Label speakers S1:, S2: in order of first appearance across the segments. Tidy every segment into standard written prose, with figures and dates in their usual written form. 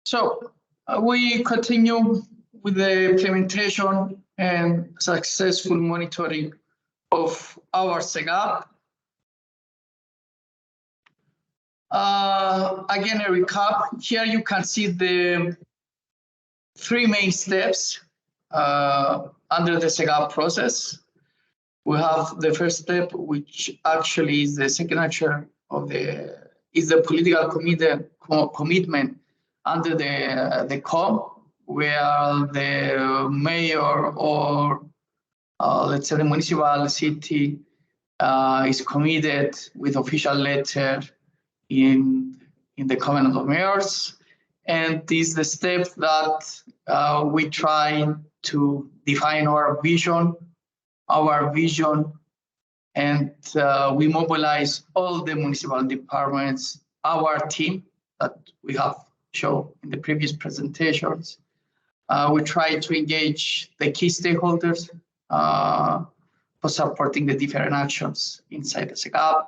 S1: So we continue with the implementation and successful monitoring of our SECAP. Again, a recap. Here you can see the three main steps under the SECAP process. We have the first step, which actually is the signature of the political commitment under the COM, where the mayor or let's say the municipal city is committed with official letter in the Covenant of Mayors. And this is the step that we try to define our vision, and we mobilize all the municipal departments, our team that we have shown in the previous presentations. We try to engage the key stakeholders for supporting the different actions inside the SECAP.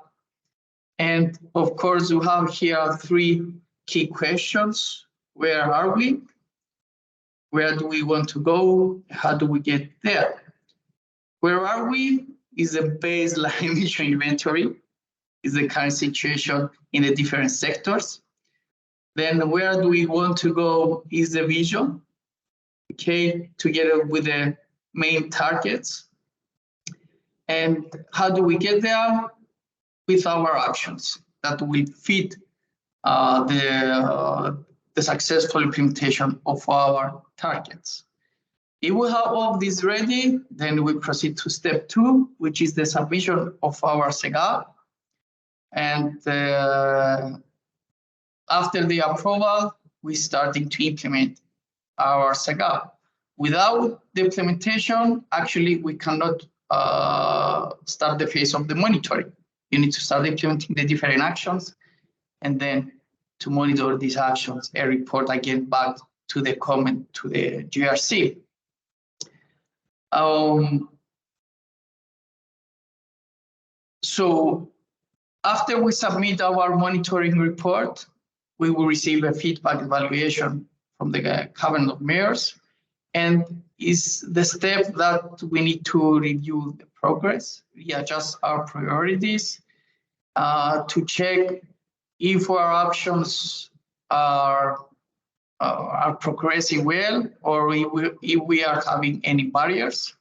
S1: And of course, we have here three key questions. Where are we? Where do we want to go? How do we get there? Where are we is a baseline mission inventory, is the current situation in the different sectors. Then where do we want to go is the vision, okay, together with the main targets. And how do we get there? With our actions that will fit the successful implementation of our targets. If we have all of this ready, then we proceed to step 2, which is the submission of our SECAP. And after the approval, we're starting to implement our SECAP. Without the implementation, actually, we cannot start the phase of the monitoring. You need to start implementing the different actions, and then to monitor these actions and report again back to the comment to the GRC. So after we submit our monitoring report, we will receive a feedback evaluation from the Covenant of Mayors, and is the step that we need to review the progress, readjust our priorities, to check if our actions are progressing well, or if we are having any barriers.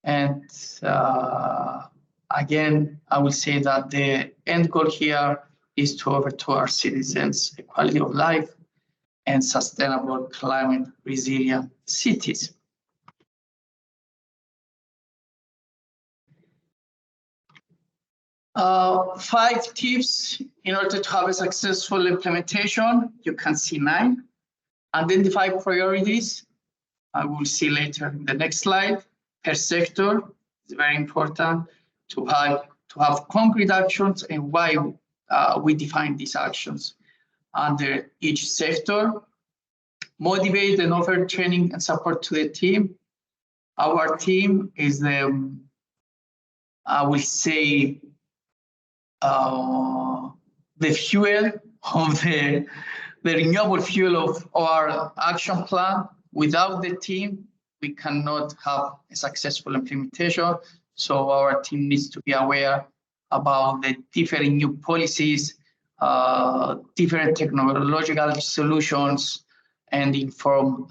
S1: And again, I will say that the end goal here is to offer to our citizens a quality of life and sustainable climate resilient cities. Five tips in order to have a successful implementation. You can see 9. Identify priorities. I will see later in the next slide. Per sector, it's very important to have concrete actions and why we define these actions under each sector. Motivate and offer training and support to the team. Our team is the, I will say, the fuel of the renewable fuel of our action plan. Without the team, we cannot have a successful implementation. So our team needs to be aware about the different new policies, different technological solutions, and inform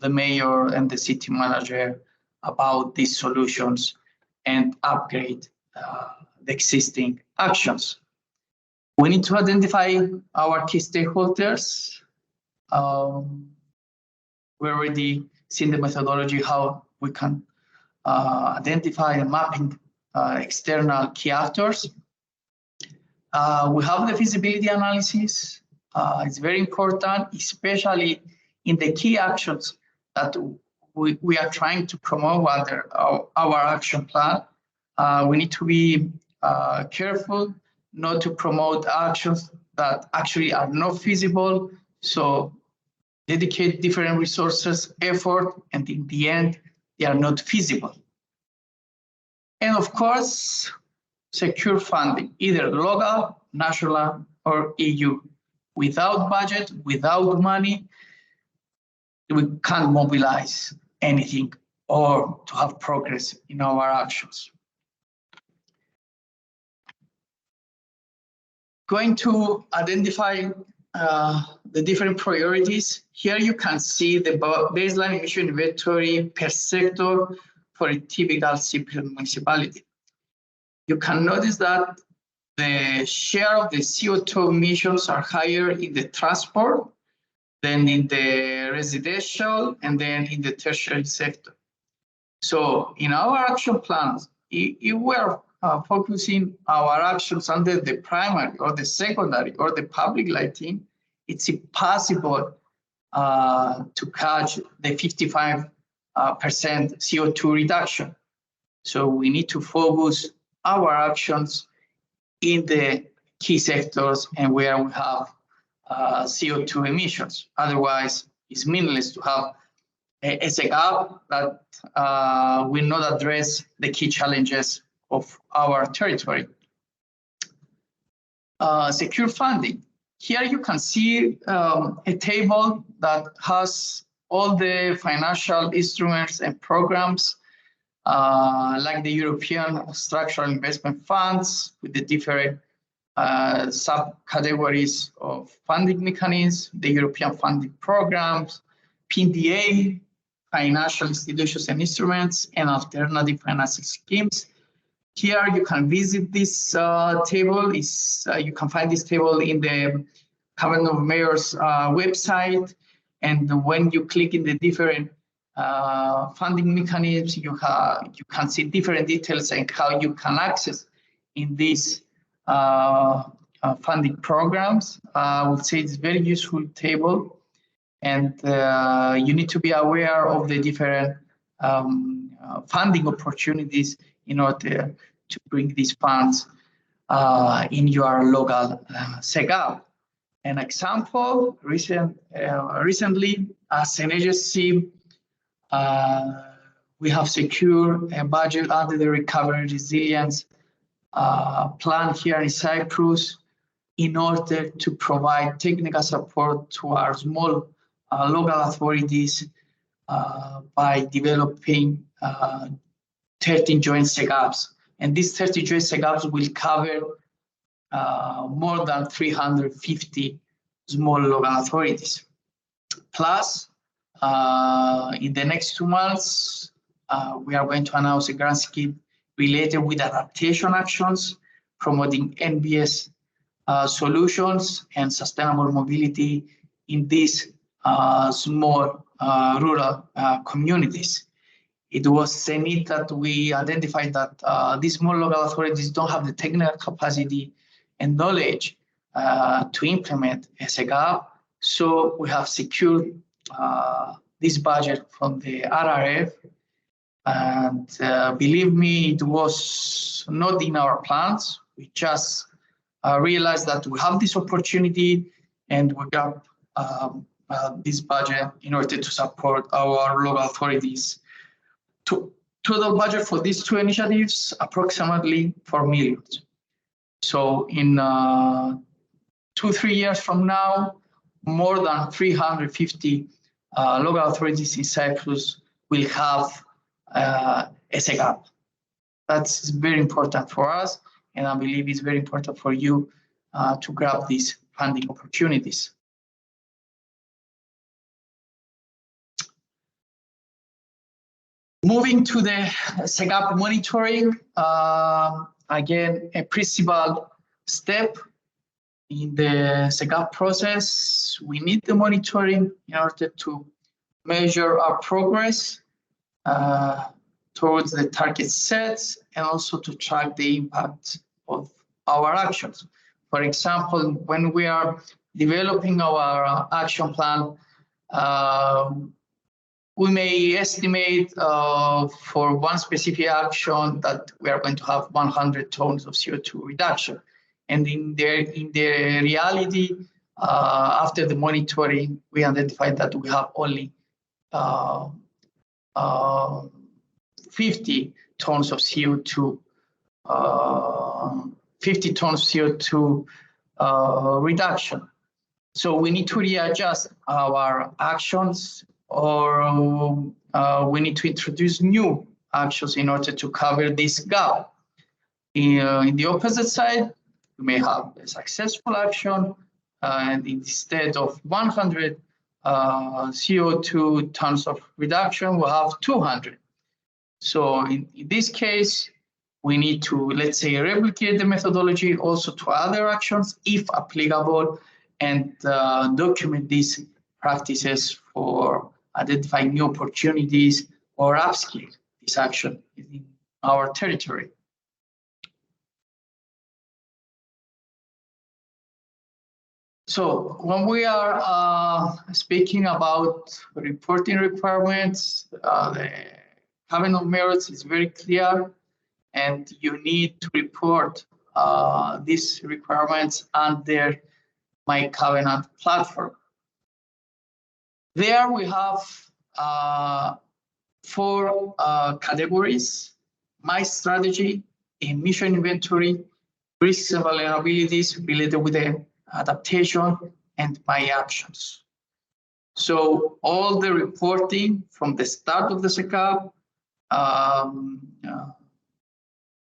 S1: the mayor and the city manager about these solutions and upgrade the existing actions. We need to identify our key stakeholders. We already seen the methodology, how we can identify and mapping external key actors. We have the feasibility analysis. It's very important, especially in the key actions that we are trying to promote under our action plan. We need to be careful not to promote actions that actually are not feasible. So dedicate different resources, effort, and in the end, they are not feasible. And of course, secure funding, either local, national, or EU Without budget, without money, we can't mobilize anything or to have progress in our actions. Going to identify the different priorities. Here you can see the baseline emission inventory per sector for a typical Cyprus municipality. You can notice that the share of the CO2 emissions are higher in the transport than in the residential and then in the tertiary sector. So in our action plans, if we're focusing our actions under the primary or the secondary or the public lighting, it's impossible to catch the 55% CO2 reduction. So we need to focus our actions in the key sectors and where we have CO2 emissions. Otherwise, it's meaningless to have a SECAP that will not address the key challenges of our territory. Secure funding. Here you can see a table that has all the financial instruments and programs like the European Structural Investment Funds with the different subcategories of funding mechanisms, the European funding programs, PDA, financial institutions and instruments, and alternative financing schemes. Here you can visit this table. You can find this table in the Cabinet of Mayors website. And when you click in the different funding mechanisms, you can see different details and how you can access in these funding programs. I would say it's a very useful table, and you need to be aware of the different funding opportunities in order to bring these funds in your local SECAP. An example, recently, as an agency, we have secured a budget under the Recovery and Resilience plan here in Cyprus in order to provide technical support to our small local authorities by developing 13 joint SECAPs. And these 30 joint SECAPs will cover more than 350 small local authorities. Plus, in the next 2 months, we are going to announce a grant scheme related with adaptation actions, promoting NBS solutions and sustainable mobility in these small rural communities. It was a need that we identified that these small local authorities don't have the technical capacity and knowledge to implement SECAP. So we have secured this budget from the RRF. And believe me, it was not in our plans. We just realized that we have this opportunity and we got this budget in order to support our local authorities. Total budget for these two initiatives, approximately 4 million. So in 2-3 years from now, more than 350 local authorities in Cyprus will have a SECAP. That's very important for us, and I believe it's very important for you to grab these funding opportunities. Moving to the SECAP monitoring, again, a principal step in the SECAP process. We need the monitoring in order to measure our progress towards the target sets and also to track the impact of our actions. For example, when we are developing our action plan, we may estimate for one specific action that we are going to have 100 tons of CO2 reduction. And in the reality, after the monitoring, we identified that we have only 50 tons of CO2, 50 tons CO2 reduction. So we need to readjust our actions, or we need to introduce new actions in order to cover this gap. In the opposite side, you may have a successful action, and instead of 100 CO2 tons of reduction, we'll have 200. So in this case, we need to, let's say, replicate the methodology also to other actions, if applicable, and document these practices for identifying new opportunities or upscale this action in our territory. So when we are speaking about reporting requirements, the covenant of merits is very clear, and you need to report these requirements under my covenant platform. There we have 4 categories: my strategy, emission inventory, risks and vulnerabilities related with the adaptation, and my actions. So all the reporting from the start of the SECAP,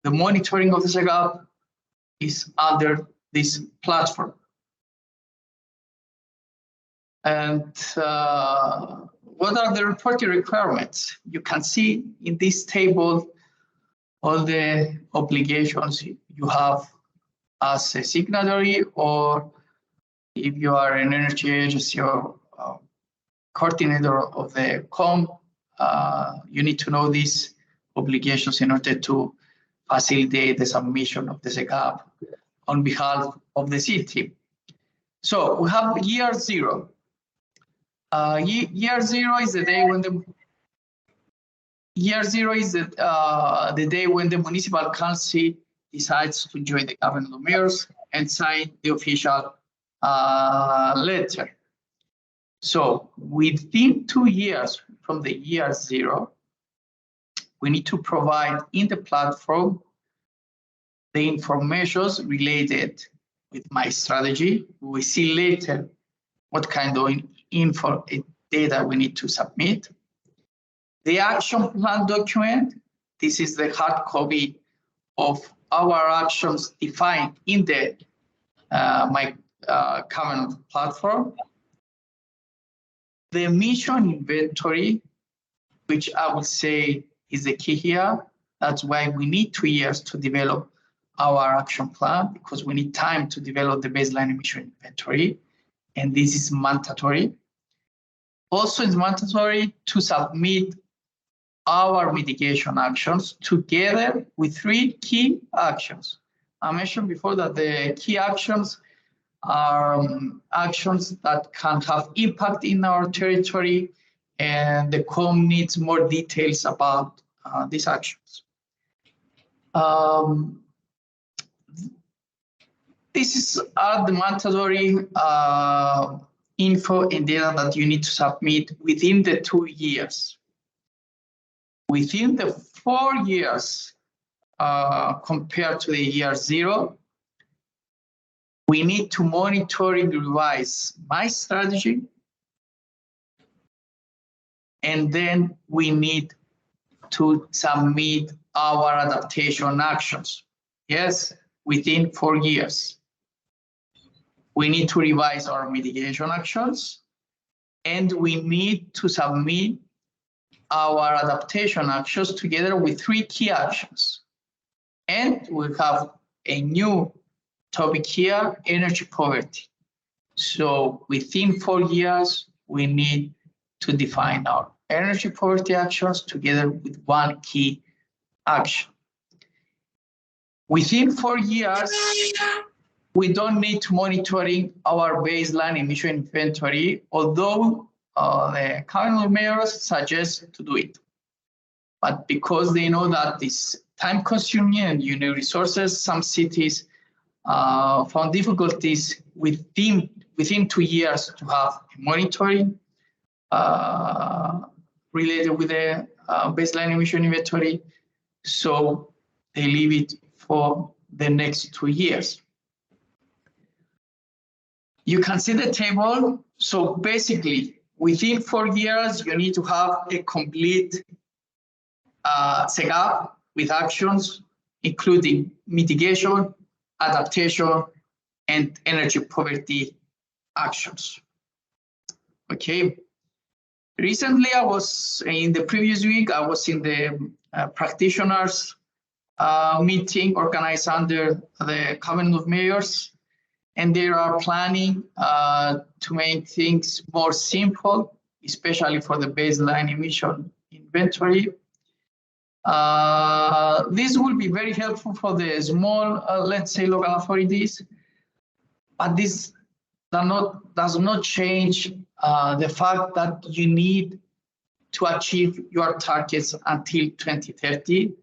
S1: the monitoring of the SECAP is under this platform. And what are the reporting requirements? You can see in this table all the obligations you have as a signatory, or if you are an energy agency or coordinator of the COM, you need to know these obligations in order to facilitate the submission of the SECAP on behalf of the SEAL team. So we have year 0. Year 0 is the day when the the day when the municipal council decides to join the covenant of mayors and sign the official letter. So within 2 years from the year 0, we need to provide in the platform the information related with my strategy. We see later what kind of info data we need to submit. The action plan document, this is the hard copy of our actions defined in the my covenant platform. The emission inventory, which I would say is the key here. That's why we need 2 years to develop our action plan, because we need time to develop the baseline emission inventory, and this is mandatory. Also, it's mandatory to submit our mitigation actions together with 3 key actions. I mentioned before that the key actions are actions that can have impact in our territory, and the COM needs more details about these actions. These are the mandatory info and data that you need to submit within the 2 years. Within the 4 years, compared to the year 0, we need to monitor and revise my strategy, and then we need to submit our adaptation actions. Yes, within 4 years. We need to revise our mitigation actions, and we need to submit our adaptation actions together with 3 key actions. And we have a new topic here, energy poverty. So within 4 years, we need to define our energy poverty actions together with 1 key action. Within 4 years, we don't need to monitoring our baseline emission inventory, although the covenant of mayors suggest to do it. But because they know that it's time-consuming and you need resources, some cities found difficulties within 2 years to have monitoring related with the baseline emission inventory, so they leave it for the next 2 years. You can see the table. So basically, within 4 years, you need to have a complete SECAP with actions, including mitigation, adaptation, and energy poverty actions. Okay. Recently, I was in the previous week, I was in the practitioners meeting organized under the Covenant of Mayors, and they are planning to make things more simple, especially for the baseline emission inventory. This will be very helpful for the small, let's say, local authorities, but this does not change the fact that you need to achieve your targets until 2030.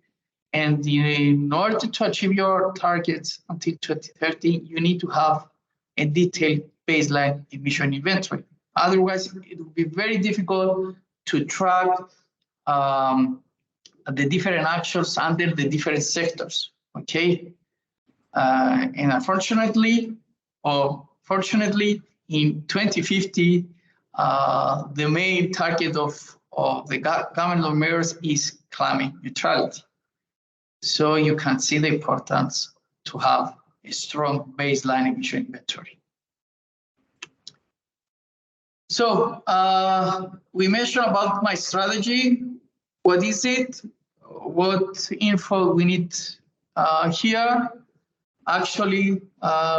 S1: And in order to achieve your targets until 2030, you need to have a detailed baseline emission inventory. Otherwise, it will be very difficult to track the different actions under the different sectors, okay? And unfortunately, or fortunately, in 2050, the main target of the Government of Mayors is climate neutrality. So you can see the importance to have a strong baseline emission inventory. So we mentioned about my strategy. What is it? What info we need here? Actually,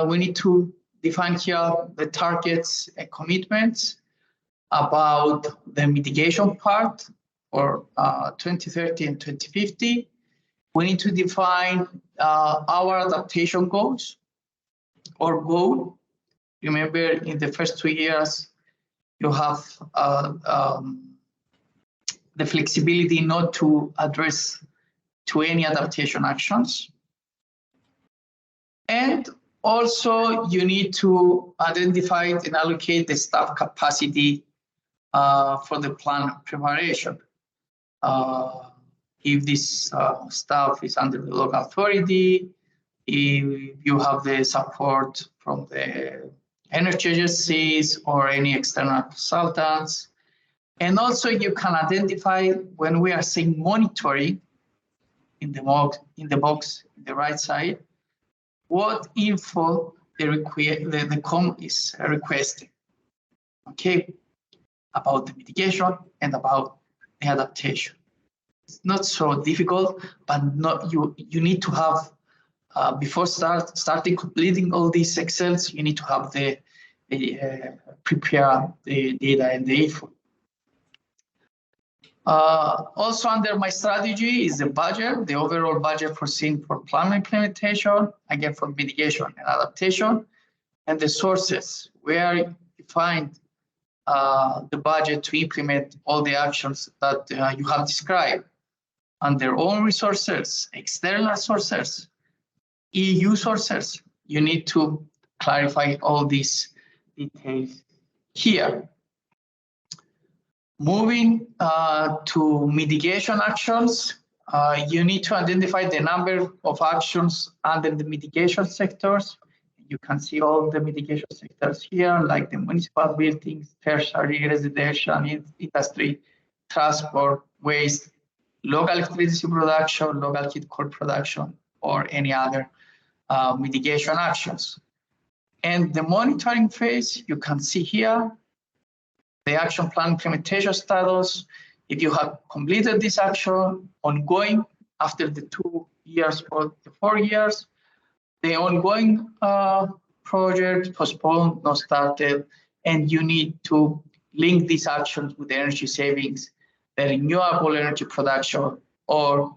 S1: we need to define here the targets and commitments about the mitigation part for 2030 and 2050. We need to define our adaptation goals or goal. Remember, in the first 2 years, you have the flexibility not to address to any adaptation actions. And also, you need to identify and allocate the staff capacity for the plan preparation. If this staff is under the local authority, if you have the support from the energy agencies or any external consultants. And also you can identify when we are saying monitoring in the box in the right side, what info the COM is requesting, okay, about the mitigation and about the adaptation. It's not so difficult, but you need to have before starting completing all these Excels, you need to have the prepare the data and the info. Also under my strategy is the budget, the overall budget foreseen for plan implementation, again for mitigation and adaptation, and the sources where you find the budget to implement all the actions that you have described. Under own resources, external sources, EU sources, you need to clarify all these details here. Moving to mitigation actions, you need to identify the number of actions under the mitigation sectors. You can see all the mitigation sectors here, like the municipal buildings, tertiary, residential, industry, transport, waste, local electricity production, local heat coal production, or any other mitigation actions. And the monitoring phase, you can see here, the action plan implementation status. If you have completed this action, ongoing after the 2 years or the 4 years, the ongoing project postponed, not started, and you need to link these actions with the energy savings, the renewable energy production, or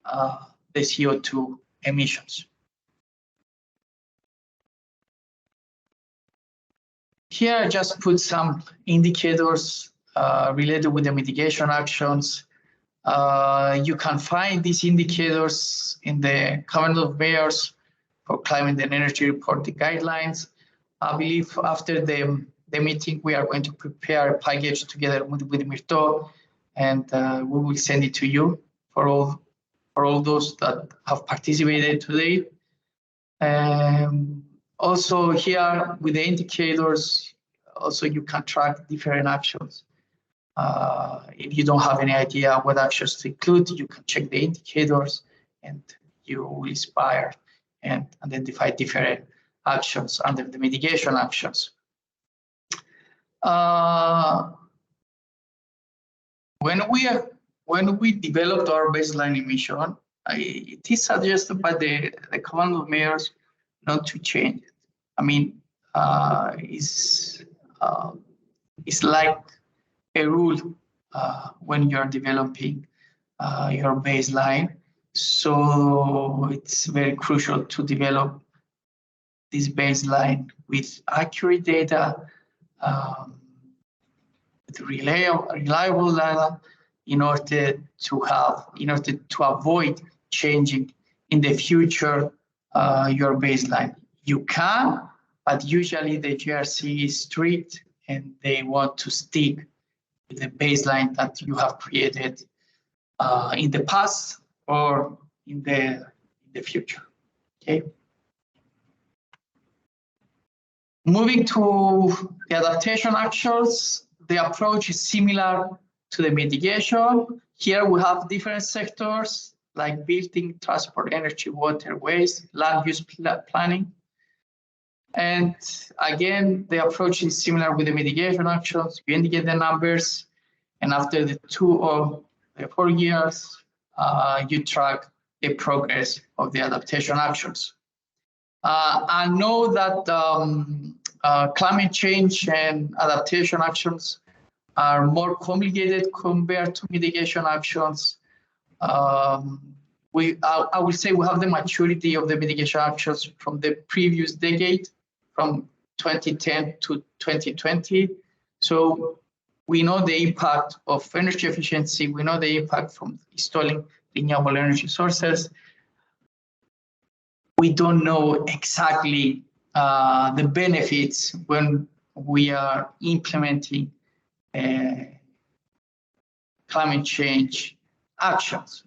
S1: the CO2 emissions. Here I just put some indicators related with the mitigation actions. You can find these indicators in the Covenant of Mayors for Climate and Energy Reporting Guidelines. I believe after the meeting, we are going to prepare a package together with Mirto, and we will send it to you for all those that have participated today. Also here with the indicators, also you can track different actions. If you don't have any idea what actions to include, you can check the indicators and you will inspire and identify different actions under the mitigation actions. When we developed our baseline emission, it is suggested by the Council of Mayors not to change it. I mean, it's like a rule when you're developing your baseline. So it's very crucial to develop this baseline with accurate data, with reliable data, in order to avoid changing in the future your baseline. You can, but usually the GRC is strict and they want to stick with the baseline that you have created in the past or in the future. Okay. Moving to the adaptation actions, the approach is similar to the mitigation. Here we have different sectors like building, transport, energy, water, waste, land use planning. And again, the approach is similar with the mitigation actions. You indicate the numbers, and after the 2 or 4 years, you track the progress of the adaptation actions. I know that climate change and adaptation actions are more complicated compared to mitigation actions. I would say we have the maturity of the mitigation actions from the previous decade, from 2010 to 2020. So we know the impact of energy efficiency. We know the impact from installing renewable energy sources. We don't know exactly the benefits when we are implementing climate change actions.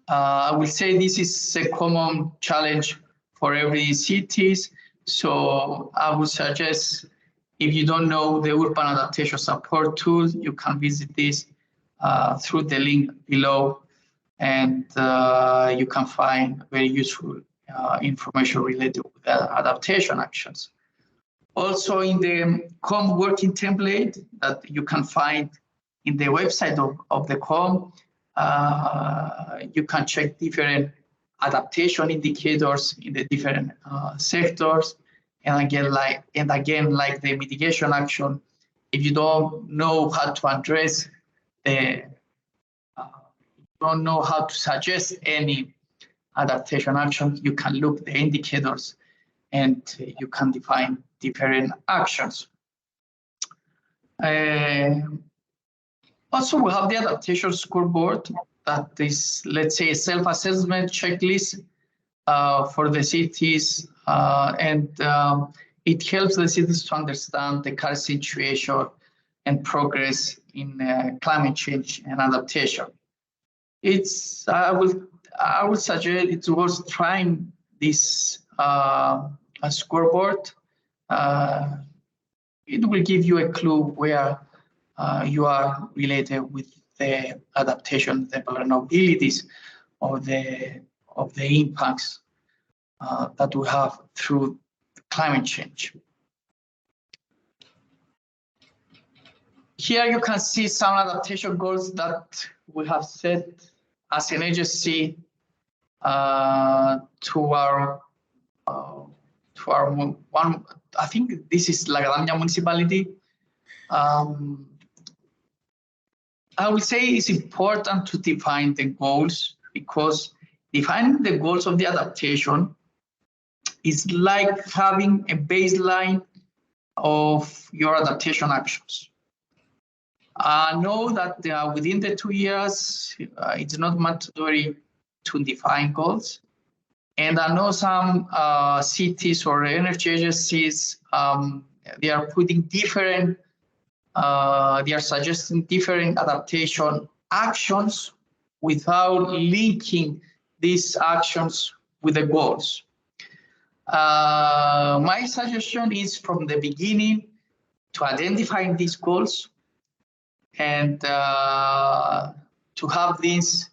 S1: I will say this is a common challenge for every cities. So I would suggest, if you don't know the urban adaptation support tool, you can visit this through the link below, and you can find very useful information related with the adaptation actions. Also in the COM working template that you can find in the website of the COM, you can check different adaptation indicators in the different sectors. And again, like the mitigation action, if you don't know how to address don't know how to suggest any adaptation action, you can look the indicators and you can define different actions. Also, we have the adaptation scoreboard that is, let's say, a self-assessment checklist for the cities, and it helps the cities to understand the current situation and progress in climate change and adaptation. I would suggest it's worth trying this scoreboard. It will give you a clue where you are related with the adaptation, the vulnerabilities of the impacts that we have through climate change. Here you can see some adaptation goals that we have set as an agency to our one. I think this is La Granja municipality. I would say it's important to define the goals, because defining the goals of the adaptation is like having a baseline of your adaptation actions. I know that within the 2 years, it's not mandatory to define goals. And I know some cities or energy agencies, they are putting different, they are suggesting different adaptation actions without linking these actions with the goals. My suggestion is from the beginning to identify these goals and to have these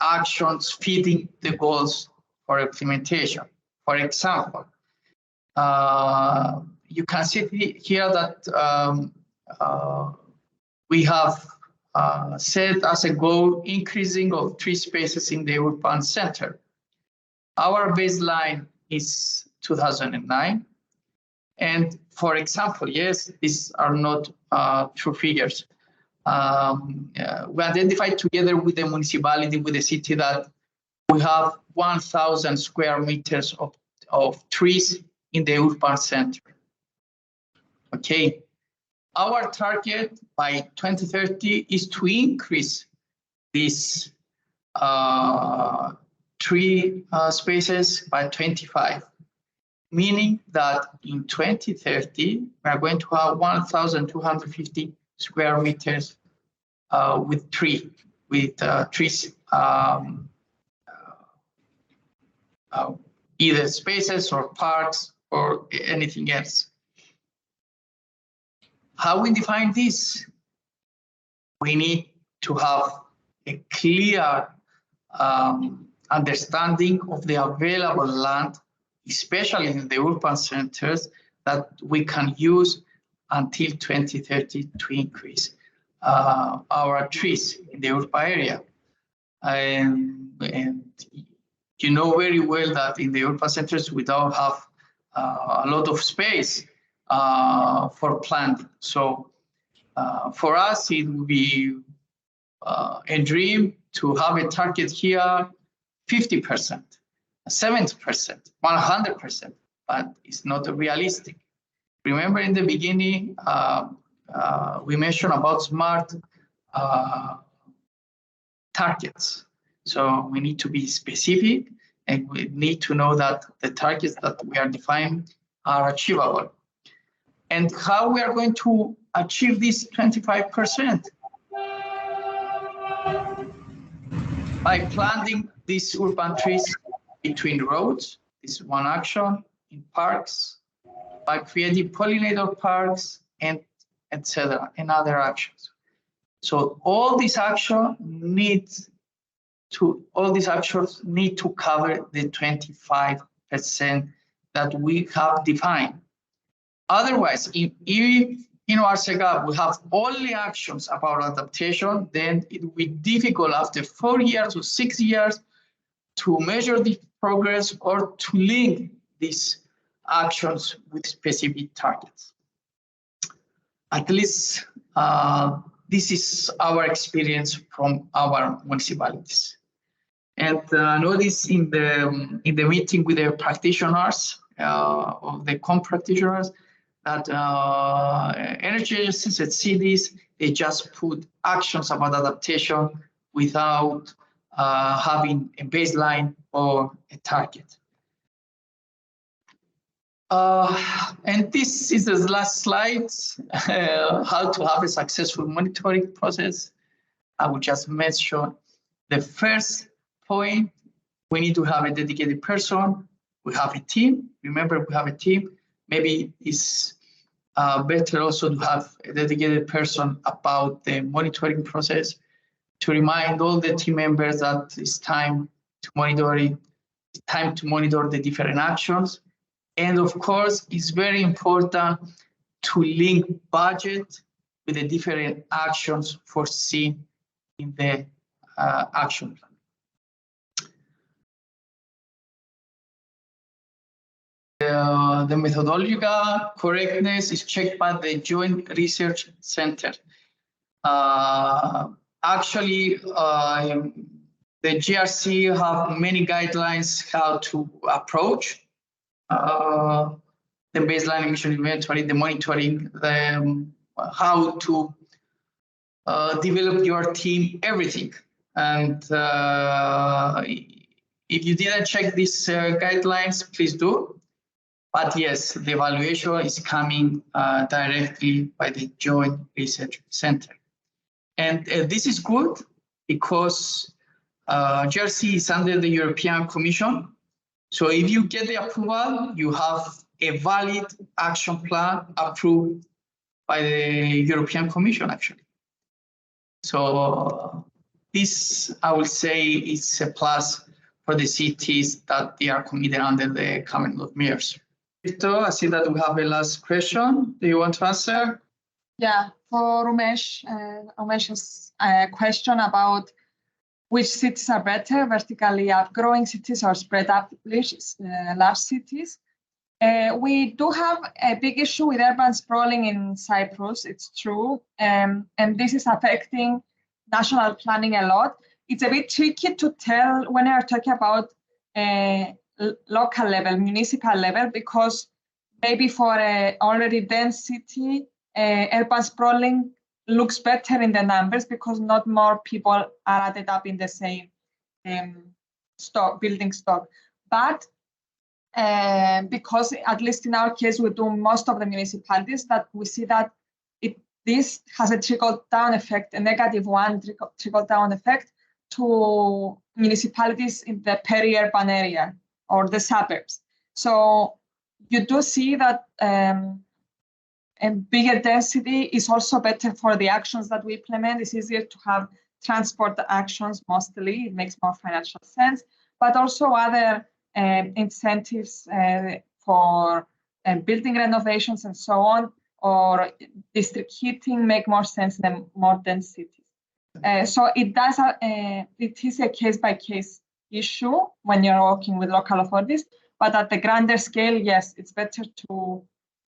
S1: actions fitting the goals for implementation. For example, you can see here that we have set as a goal increasing of 3 spaces in the urban center. Our baseline is 2009. And for example, yes, these are not true figures. We identified together with the municipality, with the city, that we have 1,000 square meters of trees in the urban center. Okay, our target by 2030 is to increase these tree spaces by 25, meaning that in 2030 we are going to have 1,250 square meters with trees, either spaces or parks or anything else. How we define this? We need to have a clear understanding of the available land, especially in the urban centers, that we can use until 2030 to increase our trees in the urban area. And you know very well that in the urban centers we don't have a lot of space for planting. So for us, it would be a dream to have a target here 50%, 70%, 100%, but it's not realistic. Remember in the beginning, we mentioned about smart targets. So we need to be specific, and we need to know that the targets that we are defining are achievable. And how we are going to achieve this 25%? By planting these urban trees between roads, this is one action, in parks, by creating pollinator parks, and etc., and other actions. So all these actions need to cover the 25% that we have defined. Otherwise, if in our SECAP we have only actions about adaptation, then it will be difficult after 4 years or 6 years to measure the progress or to link these actions with specific targets. At least this is our experience from our municipalities. And notice in the meeting with the practitioners, of the COM practitioners, that energy agencies and cities, they just put actions about adaptation without having a baseline or a target. And this is the last slide, how to have a successful monitoring process. I will just mention the first point. We need to have a dedicated person. We have a team. Remember, we have a team. Maybe it's better also to have a dedicated person about the monitoring process to remind all the team members that it's time to monitor it. It's time to monitor the different actions. And of course, it's very important to link budget with the different actions foreseen in the action plan. The methodological correctness is checked by the Joint Research Center. Actually, the GRC have many guidelines how to approach the baseline emission inventory, the monitoring, how to develop your team, everything. And if you didn't check these guidelines, please do. But yes, the evaluation is coming directly by the Joint Research Center. And this is good because GRC is under the European Commission. So if you get the approval, you have a valid action plan approved by the European Commission, actually. So this, I would say, is a plus for the cities that they are committed under the Commonwealth mayors. Victor, I see that we have a last question. Do you want to answer?
S2: Yeah, for Umesh's question about which cities are better, vertically upgrowing cities or spread up large cities. We do have a big issue with urban sprawling in Cyprus, it's true, and this is affecting national planning a lot. It's a bit tricky to tell when we're talking about local level, municipal level, because maybe for an already dense city, urban sprawling looks better in the numbers because not more people are added up in the same building stock. But because at least in our case, we do most of the municipalities, that we see that this has a trickle-down effect, a -1 trickle-down effect to municipalities in the peri-urban area or the suburbs. So you do see that a bigger density is also better for the actions that we implement. It's easier to have transport actions mostly. It makes more financial sense, but also other incentives for building renovations and so on, or district heating make more sense than more dense cities. So it is a case-by-case issue when you're working with local authorities, but at the grander scale, yes, it's better to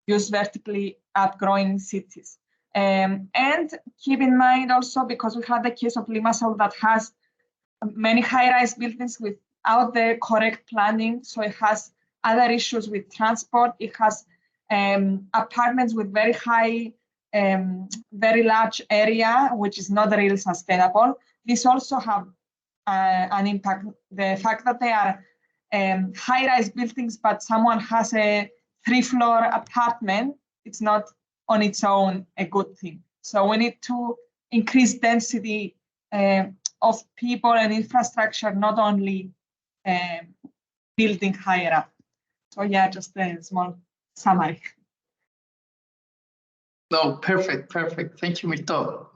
S2: use vertically outgrowing cities. And keep in mind also, because we had the case of Limassol that has many high-rise buildings without the correct planning, so it has other issues with transport. It has apartments with very high, very large area, which is not really sustainable. This also have an impact. The fact that they are high-rise buildings, but someone has a 3-floor apartment, it's not on its own a good thing. So we need to increase density of people and infrastructure, not only building higher up. So yeah, just a small summary.
S1: No, perfect. Thank you, Mirto.